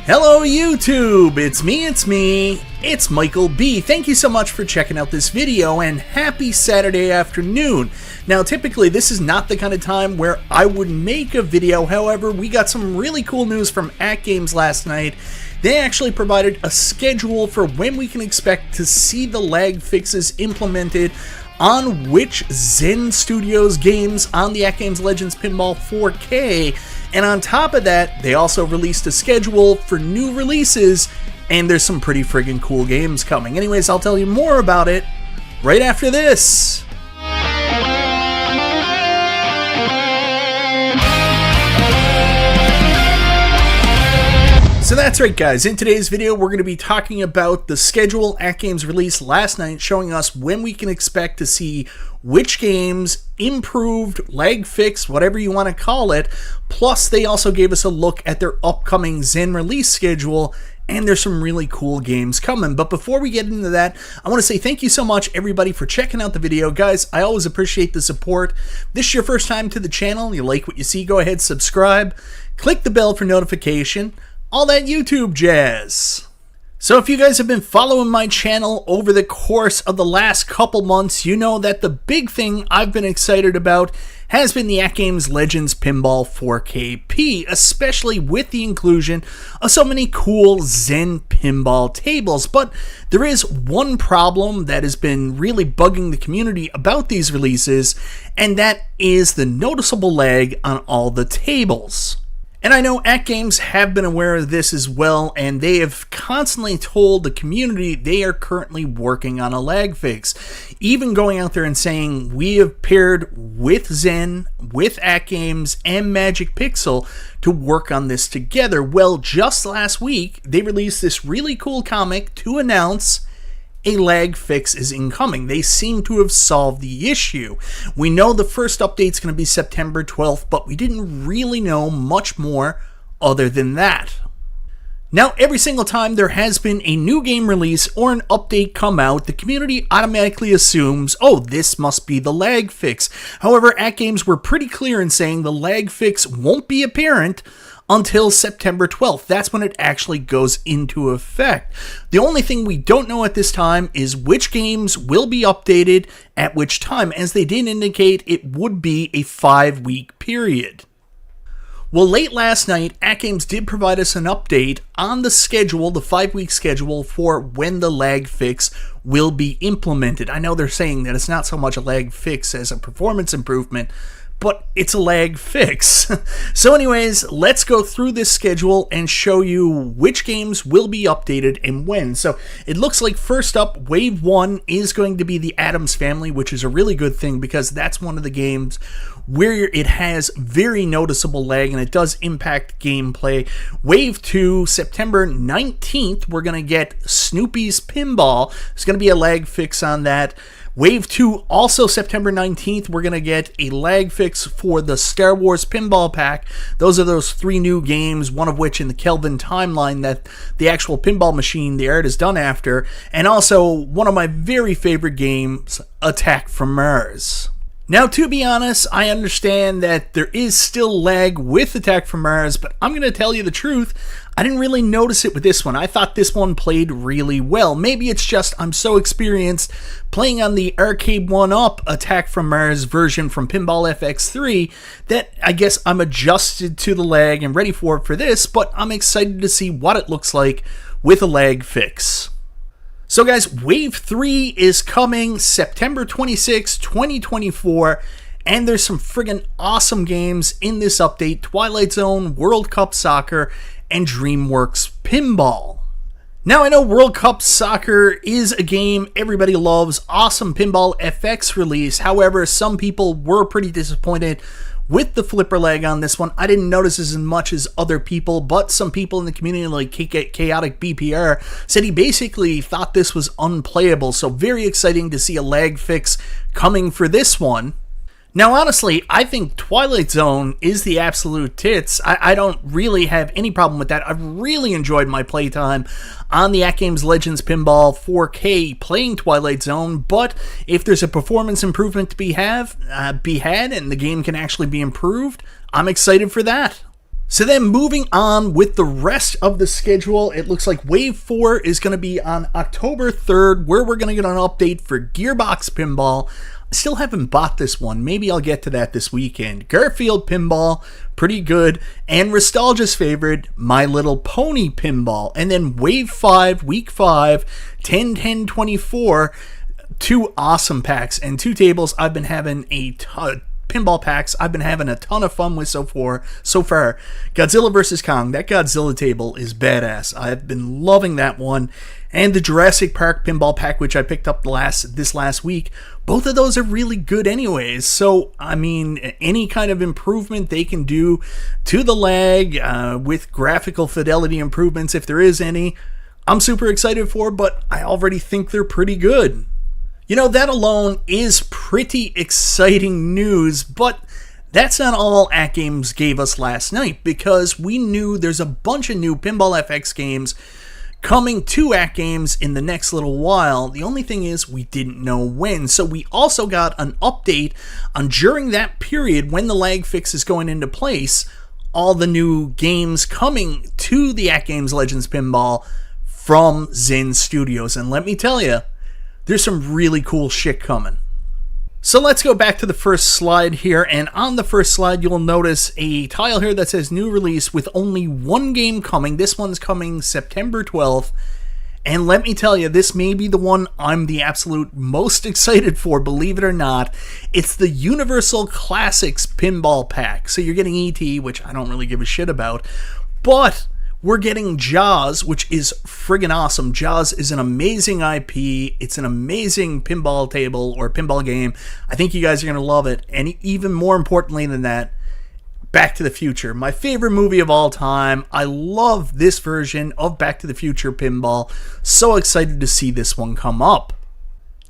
Hello YouTube, it's me, it's Michael B. Thank you so much for checking out this video and happy Saturday afternoon. Now typically this is not the kind of time where I would make a video, however we got some really cool news from AtGames last night. They actually provided a schedule for when we can expect to see the lag fixes implemented on which Zen Studios games on the AtGames Legends Pinball 4K. And on top of that, they also released a schedule for new releases, and there's some pretty friggin' cool games coming. Anyways, I'll tell you more about it right after this. So that's right guys, in today's video we're going to be talking about the schedule AtGames released last night, showing us when we can expect to see which games improved, lag fixed, whatever you want to call it. Plus they also gave us a look at their upcoming Zen release schedule, and there's some really cool games coming. But before we get into that, I want to say thank you so much everybody for checking out the video. Guys, I always appreciate the support. If this is your first time to the channel, you like what you see, go ahead, subscribe, click the bell for notification, all that YouTube jazz. So if you guys have been following my channel over the course of the last couple months, you know that the big thing I've been excited about has been the AtGames Legends Pinball 4K, especially with the inclusion of so many cool Zen pinball tables. But there is one problem that has been really bugging the community about these releases, and that is the noticeable lag on all the tables. And I know AtGames have been aware of this as well, and they have constantly told the community they are currently working on a lag fix. Even going out there and saying, we have paired with Zen, with AtGames, and Magic Pixel to work on this together. Well, just last week, they released this really cool comic to announce a lag fix is incoming. They seem to have solved the issue. We know the first update's going to be September 12th, but we didn't really know much more other than that. Now, every single time there has been a new game release or an update come out, the community automatically assumes, oh, this must be the lag fix. However, AtGames were pretty clear in saying the lag fix won't be apparent until September 12th. That's when it actually goes into effect. The only thing we don't know at this time is which games will be updated at which time, as they did indicate it would be a 5-week period. Well, late last night, AtGames did provide us an update on the schedule, the 5-week schedule for when the lag fix will be implemented. I know they're saying that it's not so much a lag fix as a performance improvement, but it's a lag fix. So anyways, let's go through this schedule and show you which games will be updated and when. So it looks like first up, Wave 1 is going to be the Addams Family, which is a really good thing because that's one of the games where it has very noticeable lag and it does impact gameplay. Wave 2, September 19th, we're going to get Snoopy's Pinball. There's going to be a lag fix on that. Wave 2, also September 19th, we're going to get a lag fix for the Star Wars Pinball Pack. Those are those 3 new games, one of which in the Kelvin timeline that the actual pinball machine, the art is done after. And also, one of my very favorite games, Attack from Mars. Now, to be honest, I understand that there is still lag with Attack from Mars, but I'm going to tell you the truth, I didn't really notice it with this one. I thought this one played really well. Maybe it's just I'm so experienced playing on the Arcade 1-Up Attack from Mars version from Pinball FX3 that I guess I'm adjusted to the lag and ready for it for this, but I'm excited to see what it looks like with a lag fix. So guys, Wave 3 is coming September 26, 2024, and there's some friggin' awesome games in this update: Twilight Zone, World Cup Soccer, and DreamWorks Pinball. Now I know World Cup Soccer is a game everybody loves, awesome Pinball FX release. However, some people were pretty disappointed with the flipper lag on this one. I didn't notice as much as other people, but some people in the community like Chaotic BPR said he basically thought this was unplayable. So very exciting to see a lag fix coming for this one. Now, honestly, I think Twilight Zone is the absolute tits. I don't really have any problem with that. I've really enjoyed my playtime on the AtGames Legends Pinball 4K playing Twilight Zone, but if there's a performance improvement to be had and the game can actually be improved, I'm excited for that. So then moving on with the rest of the schedule, it looks like Wave 4 is going to be on October 3rd, where we're going to get an update for Gearbox Pinball. I still haven't bought this one. Maybe I'll get to that this weekend. Garfield Pinball, pretty good. And Nostalgia's favorite, My Little Pony Pinball. And then Wave 5, Week 5, 10-10-24, 2 awesome packs and 2 tables. I've been having a ton pinball packs I've been having a ton of fun with so far. Godzilla vs. Kong, that Godzilla table is badass. I've been loving that one. And the Jurassic Park pinball pack, which I picked up this last week, both of those are really good anyways. So, I mean, any kind of improvement they can do to the lag with graphical fidelity improvements, if there is any, I'm super excited for, but I already think they're pretty good. You know, that alone is pretty exciting news, but that's not all AtGames gave us last night, because we knew there's a bunch of new Pinball FX games coming to AtGames in the next little while. The only thing is we didn't know when, so we also got an update on during that period when the lag fix is going into place, all the new games coming to the AtGames Legends Pinball from Zen Studios. And let me tell you, there's some really cool shit coming. So let's go back to the first slide here, and on the first slide you'll notice a tile here that says new release with only one game coming. This one's coming September 12th, and let me tell you, this may be the one I'm the absolute most excited for, believe it or not. It's the Universal Classics Pinball Pack. So you're getting E.T., which I don't really give a shit about, but we're getting Jaws, which is friggin' awesome. Jaws is an amazing IP. It's an amazing pinball table or pinball game. I think you guys are going to love it. And even more importantly than that, Back to the Future, my favorite movie of all time. I love this version of Back to the Future Pinball. So excited to see this one come up.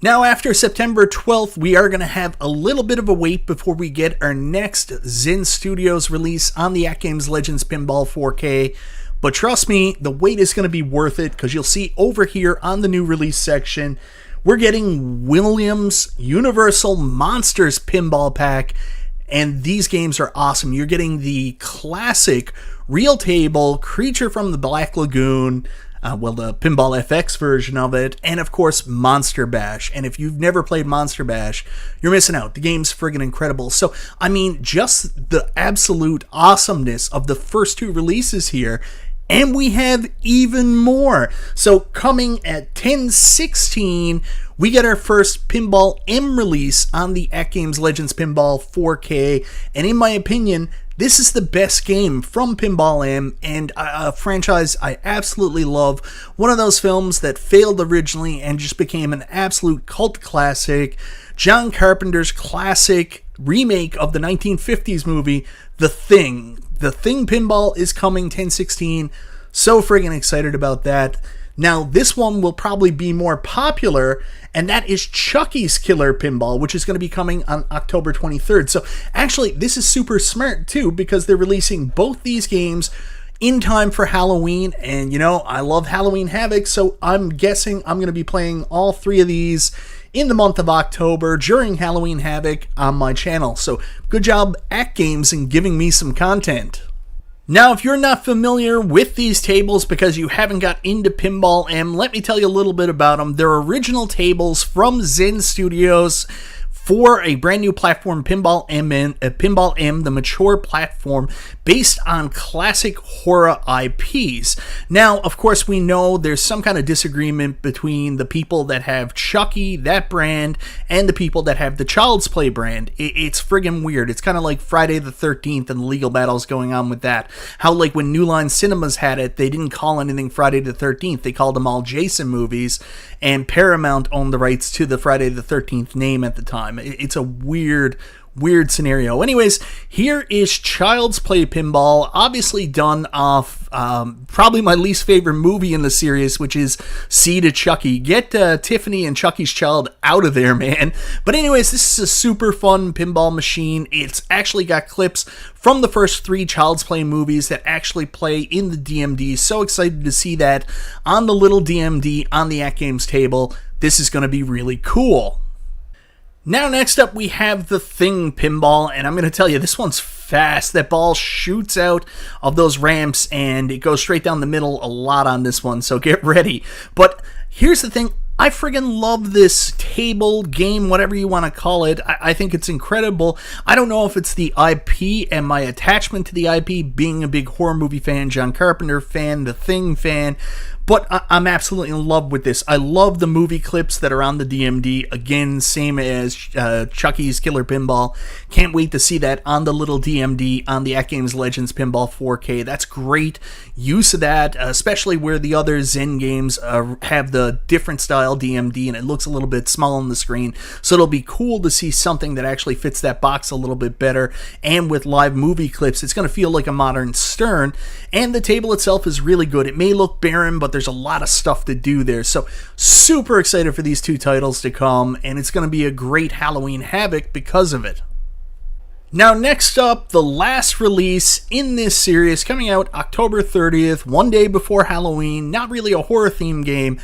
Now, after September 12th, we are going to have a little bit of a wait before we get our next Zen Studios release on the AtGames Legends Pinball 4K. But trust me, the wait is going to be worth it, because you'll see over here on the new release section, we're getting Williams Universal Monsters Pinball Pack, and these games are awesome. You're getting the classic real table Creature from the Black Lagoon, the Pinball FX version of it, and of course Monster Bash. And if you've never played Monster Bash, you're missing out. The game's friggin' incredible. So, I mean, just the absolute awesomeness of the first 2 releases here. And we have even more. So coming at 10/16, we get our first Pinball M release on the AtGames Legends Pinball 4K. And in my opinion, this is the best game from Pinball M, and a franchise I absolutely love. One of those films that failed originally and just became an absolute cult classic. John Carpenter's classic remake of the 1950s movie, The Thing. The Thing Pinball is coming 10/16. So friggin' excited about that. Now, this one will probably be more popular, and that is Chucky's Killer Pinball, which is going to be coming on October 23rd. So actually, this is super smart too, because they're releasing both these games in time for Halloween. And you know, I love Halloween Havoc, so I'm guessing I'm going to be playing all 3 of these in the month of October during Halloween Havoc on my channel. So good job AtGames in giving me some content. Now, if you're not familiar with these tables because you haven't got into Pinball M, let me tell you a little bit about them. They're original tables from Zen Studios for a brand new platform, Pinball M, the mature platform based on classic horror IPs. Now, of course, we know there's some kind of disagreement between the people that have Chucky, that brand, and the people that have the Child's Play brand. It's friggin' weird. It's kind of like Friday the 13th and the legal battles going on with that. How, like, when New Line Cinemas had it, they didn't call anything Friday the 13th. They called them all Jason movies, and Paramount owned the rights to the Friday the 13th name at the time. It's a weird scenario. Anyways, here is Child's Play Pinball, obviously done off probably my least favorite movie in the series, which is Seed of Chucky. Get Tiffany and Chucky's Child out of there, man. But anyways, this is a super fun pinball machine. It's actually got clips from the first 3 Child's Play movies that actually play in the DMD. So excited to see that on the little DMD on the AtGames table. This is going to be really cool. Now, next up, we have the Thing Pinball, and I'm going to tell you, this one's fast. That ball shoots out of those ramps and it goes straight down the middle a lot on this one, so get ready. But here's the thing. I friggin' love this table game, whatever you want to call it. I think it's incredible. I don't know if it's the IP and my attachment to the IP, being a big horror movie fan, John Carpenter fan, The Thing fan, but I'm absolutely in love with this. I love the movie clips that are on the DMD. Again, same as Chucky's Killer Pinball. Can't wait to see that on the little DMD on the AtGames Legends Pinball 4K. That's great use of that, especially where the other Zen games have the different style DMD and it looks a little bit small on the screen. So it'll be cool to see something that actually fits that box a little bit better. And with live movie clips, it's going to feel like a modern Stern. And the table itself is really good. It may look barren, but there's a lot of stuff to do there. So super excited for these two titles to come, and it's going to be a great Halloween Havoc because of it. Now next up, the last release in this series, coming out October 30th, one day before Halloween. Not really a horror themed game,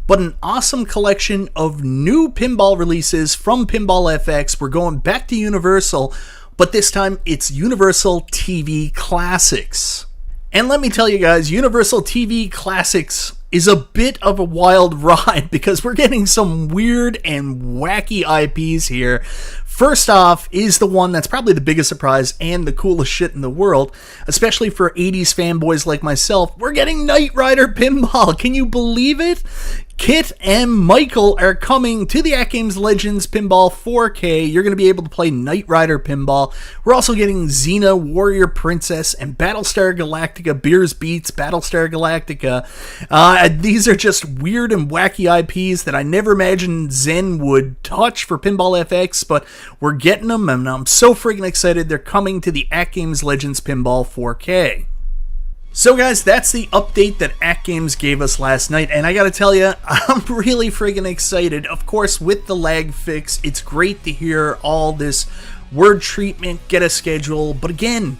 but an awesome collection of new pinball releases from Pinball FX. We're going back to Universal, but this time it's Universal TV Classics. And let me tell you guys, Universal TV Classics is a bit of a wild ride because we're getting some weird and wacky IPs here. First off is the one that's probably the biggest surprise and the coolest shit in the world, especially for 80s fanboys like myself. We're getting Knight Rider Pinball. Can you believe it? Kit and Michael are coming to the AtGames Legends Pinball 4K. You're going to be able to play Knight Rider Pinball. We're also getting Xena, Warrior Princess, and Battlestar Galactica, Beers Beats, Battlestar Galactica. These are just weird and wacky IPs that I never imagined Zen would touch for Pinball FX, but we're getting them, and I'm so freaking excited. They're coming to the AtGames Legends Pinball 4K. So guys, that's the update that AtGames gave us last night, and I gotta tell you, I'm really friggin' excited. Of course, with the lag fix, it's great to hear all this word treatment, get a schedule, but again,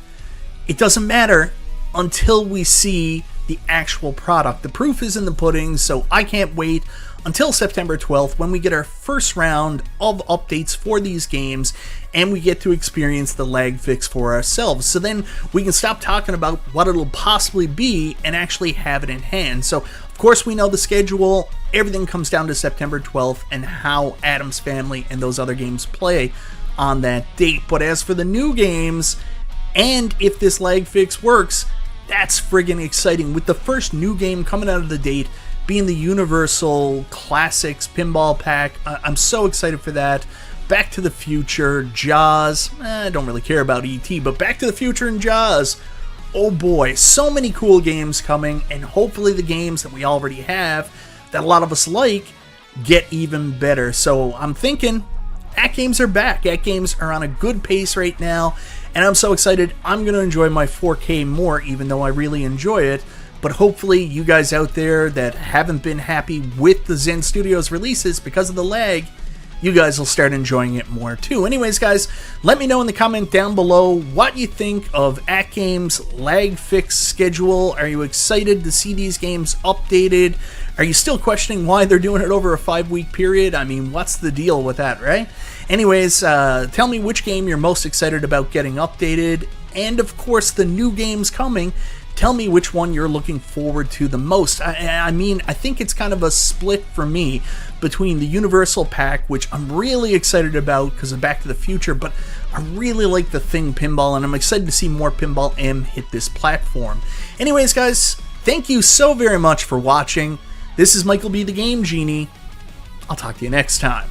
it doesn't matter until we see the actual product. The proof is in the pudding, so I can't wait until September 12th when we get our first round of updates for these games and we get to experience the lag fix for ourselves. So then we can stop talking about what it'll possibly be and actually have it in hand. So of course we know the schedule, everything comes down to September 12th and how Addams Family and those other games play on that date. But as for the new games, and if this lag fix works, that's friggin' exciting. With the first new game coming out of the date being the Universal Classics Pinball Pack. I'm so excited for that. Back to the Future, Jaws. I don't really care about E.T., but Back to the Future and Jaws. Oh boy, so many cool games coming, and hopefully the games that we already have, that a lot of us like, get even better. So I'm thinking AtGames are back. AtGames are on a good pace right now, and I'm so excited. I'm going to enjoy my 4K more, even though I really enjoy it. But hopefully you guys out there that haven't been happy with the Zen Studios releases because of the lag, you guys will start enjoying it more too. Anyways, guys, let me know in the comment down below what you think of AtGames' lag fix schedule. Are you excited to see these games updated? Are you still questioning why they're doing it over a 5-week period? I mean, what's the deal with that, right? Anyways, tell me which game you're most excited about getting updated. And of course, the new games coming. Tell me which one you're looking forward to the most. I mean, I think it's kind of a split for me between the Universal Pack, which I'm really excited about because of Back to the Future, but I really like the Thing Pinball, and I'm excited to see more Pinball M hit this platform. Anyways, guys, thank you so very much for watching. This is Michael B. the Game Genie. I'll talk to you next time.